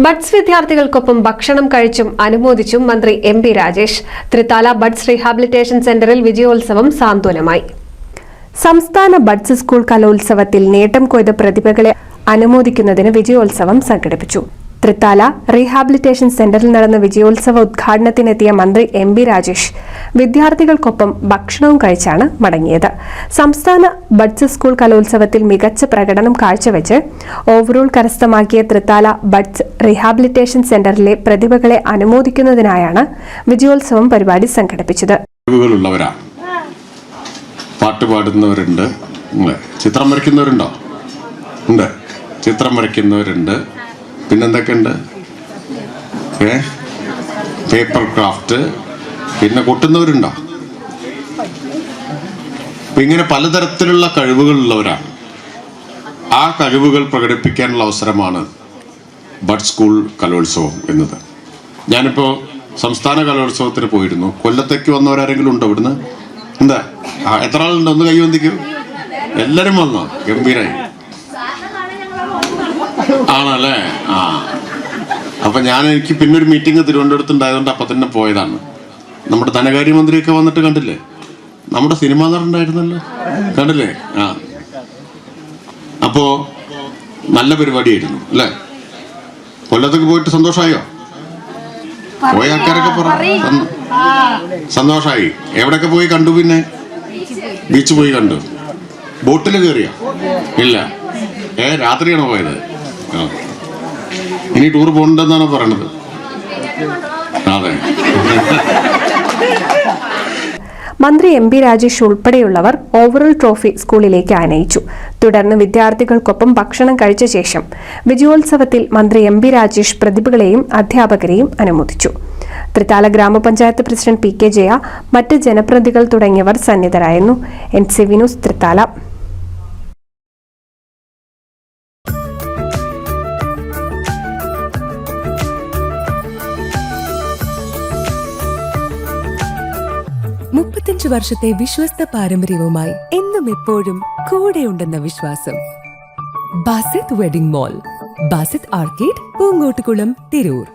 Buds വിദ്യാർത്ഥികൾക്കൊപ്പം ഭക്ഷണം കഴിച്ചും അനുമോദിച്ചും മന്ത്രി MP. Rajesh. Thrithala buds rehabilitation സെന്ററിൽ വിജയോത്സവം സാന്ത്വനമായി. സംസ്ഥാന ബഡ്സ് സ്കൂൾ കലോത്സവത്തിൽ നേട്ടം കൊയ്ത പ്രതിഭകളെ അനുമോദിക്കുന്നതിന് വിജയോത്സവം സംഘടിപ്പിച്ചു. തൃത്താല റീഹാബിലിറ്റേഷൻ സെന്ററിൽ നടന്ന വിജയോത്സവ ഉദ്ഘാടനത്തിനെത്തിയ മന്ത്രി എം.പി. രാജേഷ് വിദ്യാർത്ഥികൾക്കൊപ്പം ഭക്ഷണവും കഴിച്ചാണ് മടങ്ങിയത്. സംസ്ഥാന ബഡ്സ് സ്കൂൾ കലോത്സവത്തിൽ മികച്ച പ്രകടനം കാഴ്ചവെച്ച് ഓവറോൾ കരസ്ഥമാക്കിയ തൃത്താല ബഡ്സ് റീഹാബിലിറ്റേഷൻ സെന്ററിലെ പ്രതിഭകളെ അനുമോദിക്കുന്നതിനായാണ് വിജയോത്സവം പരിപാടി സംഘടിപ്പിച്ചത്. പാട്ട് പാടുന്നവരുണ്ട്, ചിത്രം വരയ്ക്കുന്നവരുണ്ടോ? ഉണ്ട്. ചിത്രം വരയ്ക്കുന്നവരുണ്ട്. പിന്നെന്തൊക്കെയുണ്ട്? Paper craft. പിന്നെ കൊട്ടുന്നവരുണ്ടോ? അപ്പൊ ഇങ്ങനെ പലതരത്തിലുള്ള കഴിവുകളുള്ളവരാണ്. ആ കഴിവുകൾ പ്രകടിപ്പിക്കാനുള്ള അവസരമാണ് ബഡ് സ്കൂൾ കലോത്സവം എന്നത്. ഞാനിപ്പോൾ സംസ്ഥാന കലോത്സവത്തിന് പോയിരുന്നു. കൊല്ലത്തേക്ക് വന്നവരാരെങ്കിലും ഉണ്ടോ ഇവിടുന്ന്? എന്താ എത്ര ആളുണ്ടോ? ഒന്ന് കൈവന്തിക്കൂ. എല്ലാരും വന്നോ? ഗംഭീരായി ആണല്ലേ? അപ്പൊ എനിക്ക് പിന്നൊരു മീറ്റിംഗ് തിരുവനന്തപുരത്ത് ഉണ്ടായതുകൊണ്ട് അപ്പൊ തന്നെ പോയതാണ്. നമ്മുടെ ധനകാര്യമന്ത്രിയൊക്കെ വന്നിട്ട് കണ്ടില്ലേ? നമ്മുടെ സിനിമാ നടനുണ്ടായിരുന്നല്ലോ, കണ്ടില്ലേ? അപ്പോ നല്ല പരിപാടിയായിരുന്നു അല്ലേ? കൊല്ലത്തേക്ക് പോയിട്ട് സന്തോഷമായോ? പോയ ആൾക്കാരൊക്കെ സന്തോഷമായി. എവിടെയൊക്കെ പോയി കണ്ടു? പിന്നെ ബീച്ച് പോയി കണ്ടു. ബോട്ടിൽ കയറിയോ? ഇല്ല. രാത്രിയാണോ പോയത്? ഇനി ടൂർ പോകണ്ടെന്നാണോ പറയണത്? അതെ. മന്ത്രി എം.പി. രാജേഷ് ഉൾപ്പെടെയുള്ളവർ ഓവറോൾ ട്രോഫി സ്കൂളിലേക്ക് ആനയിച്ചു. തുടർന്ന് വിദ്യാർത്ഥികൾക്കൊപ്പം ഭക്ഷണം കഴിച്ച ശേഷം വിജയോത്സവത്തിൽ മന്ത്രി എം.പി. രാജേഷ് പ്രതിഭകളെയും അധ്യാപകരെയും അനുമോദിച്ചു. തൃത്താല ഗ്രാമപഞ്ചായത്ത് പ്രസിഡന്റ് പി.കെ. ജയ, മറ്റ് ജനപ്രതിനിധികൾ തുടങ്ങിയവർ സന്നിധരായിരുന്നു. NCV news, Thrithala. വർഷത്തെ വിശ്വസ്ത പാരമ്പര്യവുമായി എന്നും എപ്പോഴും കൂടെയുണ്ടെന്ന വിശ്വാസം. Basith wedding mall, Basith arcade, Poongottukulam, Tirur.